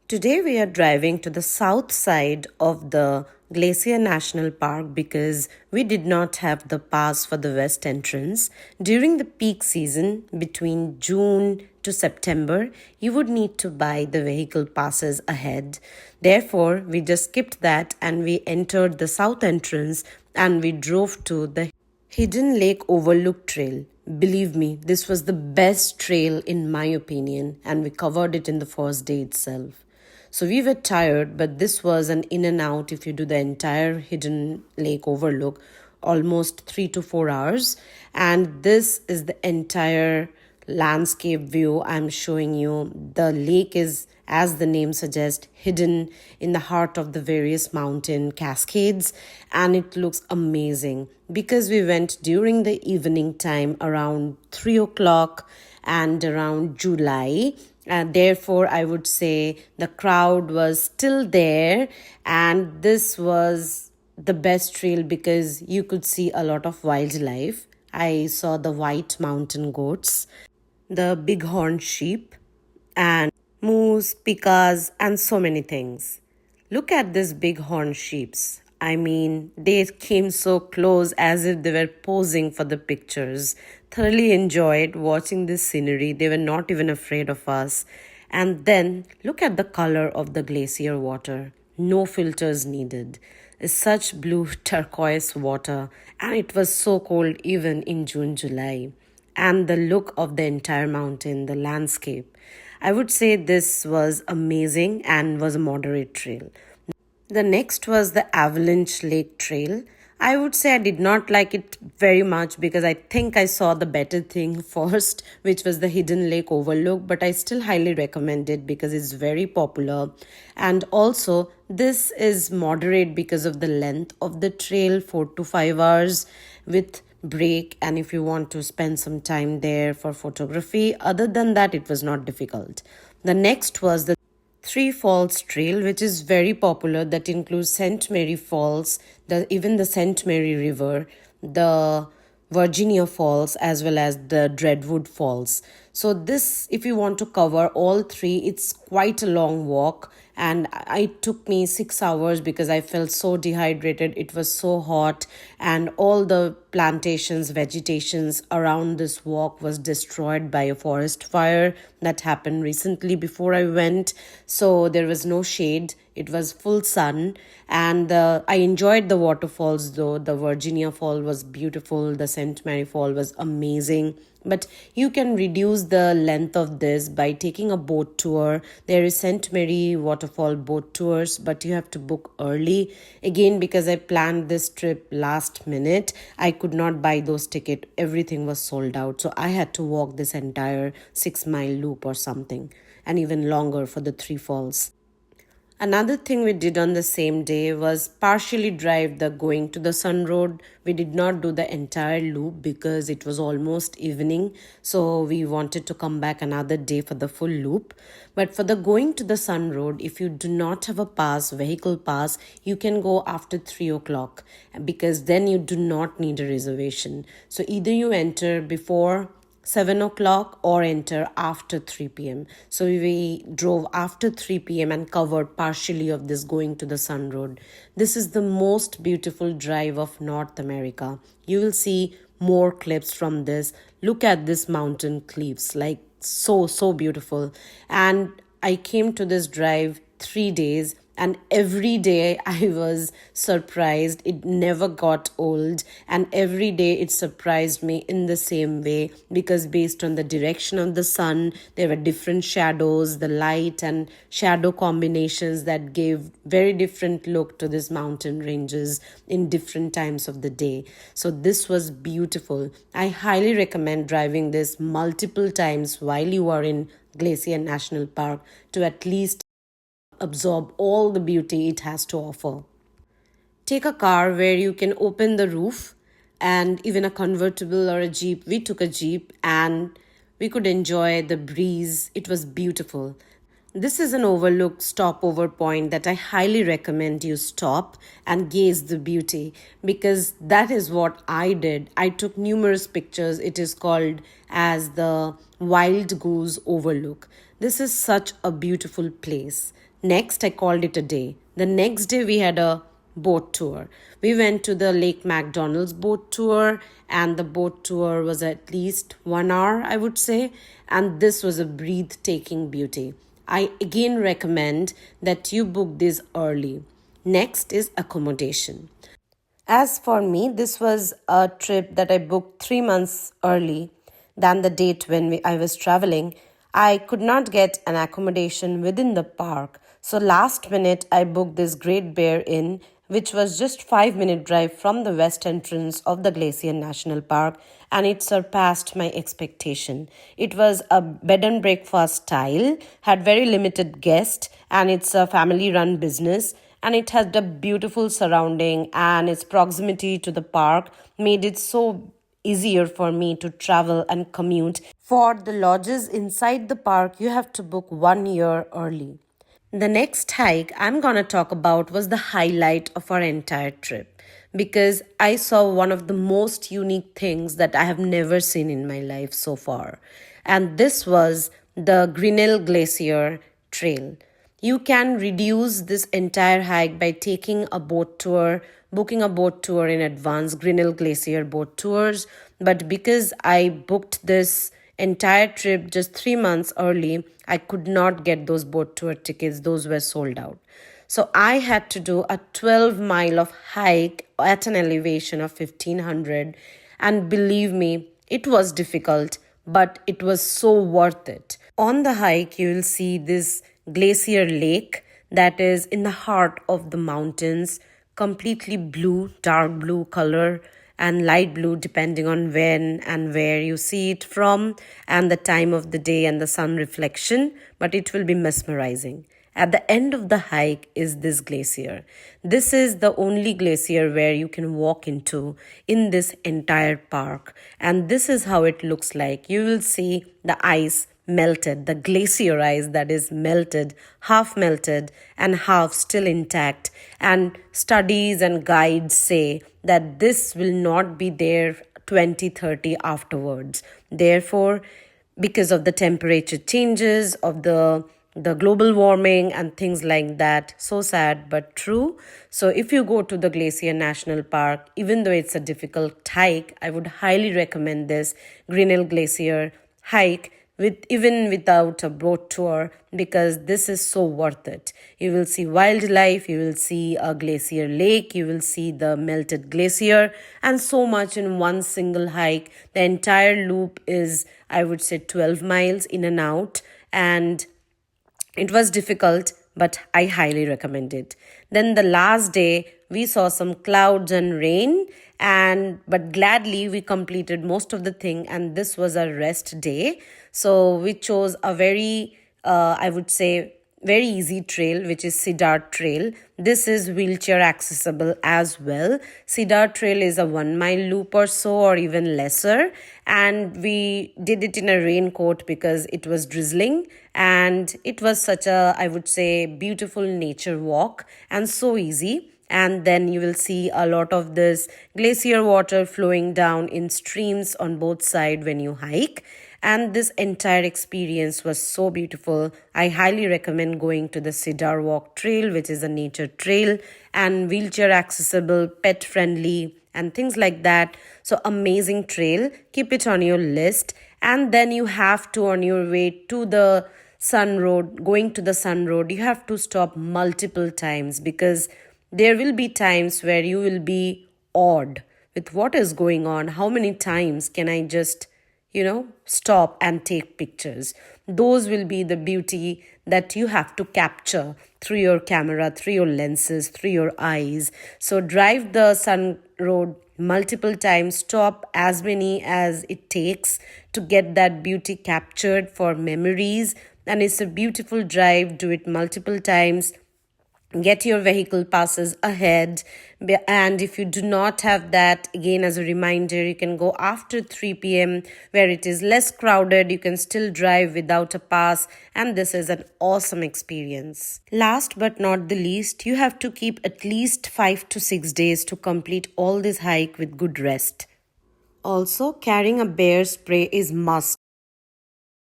Today we are driving to the south side of the Glacier National Park because we did not have the pass for the west entrance. During the peak season between June to September, you would need to buy the vehicle passes ahead. Therefore, we just skipped that and we entered the south entrance and we drove to the Hidden Lake Overlook Trail. Believe me, this was the best trail in my opinion, and we covered it in the first day itself. So we were tired, but this was an in and out if you do the entire Hidden Lake Overlook, almost 3 to 4 hours. And this is the entire landscape view I'm showing you. The lake is, as the name suggests, hidden in the heart of the various mountain cascades, and it looks amazing because we went during the evening time around 3 o'clock and around July. And therefore, I would say the crowd was still there, and this was the best trail because you could see a lot of wildlife. I saw the white mountain goats, the bighorn sheep, and moose, pikas, and so many things. Look at these bighorn sheeps. I mean, they came so close as if they were posing for the pictures. Thoroughly enjoyed watching this scenery. They were not even afraid of us. And then look at the color of the glacier water. No filters needed. It's such blue turquoise water, and it was so cold even in June, July. And the look of the entire mountain, the landscape. I would say this was amazing and was a moderate trail. The next was the Avalanche Lake Trail. I would say I did not like it very much because I think I saw the better thing first, which was the Hidden Lake Overlook, but I still highly recommend it because it's very popular. And also, this is moderate because of the length of the trail, 4 to 5 hours with break, and if you want to spend some time there for photography. Other than that, it was not difficult. The next was the Three Falls Trail, which is very popular, that includes St. Mary Falls, even the St. Mary River, the Virginia Falls, as well as the Dreadwood Falls. So this, if you want to cover all three, it's quite a long walk, and it took me 6 hours because I felt so dehydrated. It was so hot, and all the plantations, vegetations around this walk was destroyed by a forest fire that happened recently before I went. So there was no shade. It was full sun, and I enjoyed the waterfalls though. The Virginia Fall was beautiful. The St. Mary Fall was amazing. But you can reduce the length of this by taking a boat tour. There is St. Mary waterfall boat tours, but you have to book early. Again, because I planned this trip last minute, I could not buy those tickets. Everything was sold out. So I had to walk this entire 6 mile loop or something, and even longer for the three falls. Another thing we did on the same day was partially drive the going to the sun road. We did not do the entire loop because it was almost evening. So we wanted to come back another day for the full loop. But for the going to the sun road, if you do not have a pass, vehicle pass, you can go after 3 o'clock because then you do not need a reservation. So either you enter before 7 o'clock or enter after 3 p.m. So we drove after 3 p.m. and covered partially of this going to the sun road. This is the most beautiful drive of North America. You will see more clips from this. Look at this mountain cliffs, like so beautiful. And I came to this drive 3 days, and every day I was surprised. It never got old, and every day it surprised me in the same way because based on the direction of the sun, there were different shadows, the light and shadow combinations that gave very different look to these mountain ranges in different times of the day. So this was beautiful. I highly recommend driving this multiple times while you are in Glacier National Park to at least absorb all the beauty it has to offer. Take a car where you can open the roof, and even a convertible or a jeep. We took a jeep and we could enjoy the breeze. It was beautiful. This is an overlooked stopover point that I highly recommend you stop and gaze the beauty, because that is what I did. I took numerous pictures. It is called as the Wild Goose Overlook. This is such a beautiful place. Next, I called it a day. The next day, we had a boat tour. We went to the Lake McDonald's boat tour, and the boat tour was at least 1 hour, I would say. And this was a breathtaking beauty. I again recommend that you book this early. Next is accommodation. As for me, this was a trip that I booked 3 months early than the date when I was traveling. I could not get an accommodation within the park, so last minute I booked this Great Bear Inn, which was just 5 minute drive from the west entrance of the Glacier National Park, and it surpassed my expectation. It was a bed and breakfast style, had very limited guests, and it's a family run business, and it had a beautiful surrounding, and its proximity to the park made it so easier for me to travel and commute. For the lodges inside the park, you have to book 1 year early. The next hike I'm gonna talk about was the highlight of our entire trip because I saw one of the most unique things that I have never seen in my life so far. And this was the Grinnell Glacier Trail. You can reduce this entire hike by taking a boat tour, booking a boat tour in advance, Grinnell Glacier boat tours. But because I booked this entire trip just 3 months early, I could not get those boat tour tickets. Those were sold out. So I had to do a 12 mile of hike at an elevation of 1500. And believe me, it was difficult, but it was so worth it. On the hike, you will see this glacier lake that is in the heart of the mountains, completely blue, dark blue color, and light blue depending on when and where you see it from, and the time of the day and the sun reflection, but it will be mesmerizing. At the end of the hike is this glacier. This is the only glacier where you can walk into in this entire park. And this is how it looks like. You will see the ice melted, the glacier ice that is melted, half melted and half still intact. And studies and guides say that this will not be there 2030 afterwards. Therefore, because of the temperature changes, of the global warming and things like that. So sad, but true. So if you go to the Glacier National Park, even though it's a difficult hike, I would highly recommend this Grinnell Glacier hike with even without a boat tour because this is so worth it. You will see wildlife, you will see a glacier lake, you will see the melted glacier, and so much in one single hike. The entire loop is, I would say, 12 miles in and out, and it was difficult, but I highly recommend it. Then the last day, we saw some clouds and rain, and but gladly we completed most of the thing, and this was a rest day. So we chose a very, I would say, very easy trail, which is Cedar Trail. This is wheelchair accessible as well. Cedar Trail is a 1 mile loop or so, or even lesser. And we did it in a raincoat because it was drizzling. And it was such a, I would say, beautiful nature walk and so easy. And then you will see a lot of this glacier water flowing down in streams on both sides when you hike. And this entire experience was so beautiful. I highly recommend going to the Cedar Walk Trail, which is a nature trail and wheelchair accessible, pet friendly, and things like that. So amazing trail. Keep it on your list. And then you have to, on your way to the Sun Road, going to the Sun Road, you have to stop multiple times because there will be times where you will be awed with what is going on. How many times can I just stop and take pictures? Those will be the beauty that you have to capture through your camera, through your lenses, through your eyes. So drive the Sun Road multiple times, stop as many as it takes to get that beauty captured for memories. And it's a beautiful drive. Do it multiple times. Get your vehicle passes ahead, and if you do not have that, again as a reminder, you can go after 3 p.m. where it is less crowded. You can still drive without a pass, and this is an awesome experience. Last but not the least, you have to keep at least 5 to 6 days to complete all this hike with good rest. Also, carrying a bear spray is must.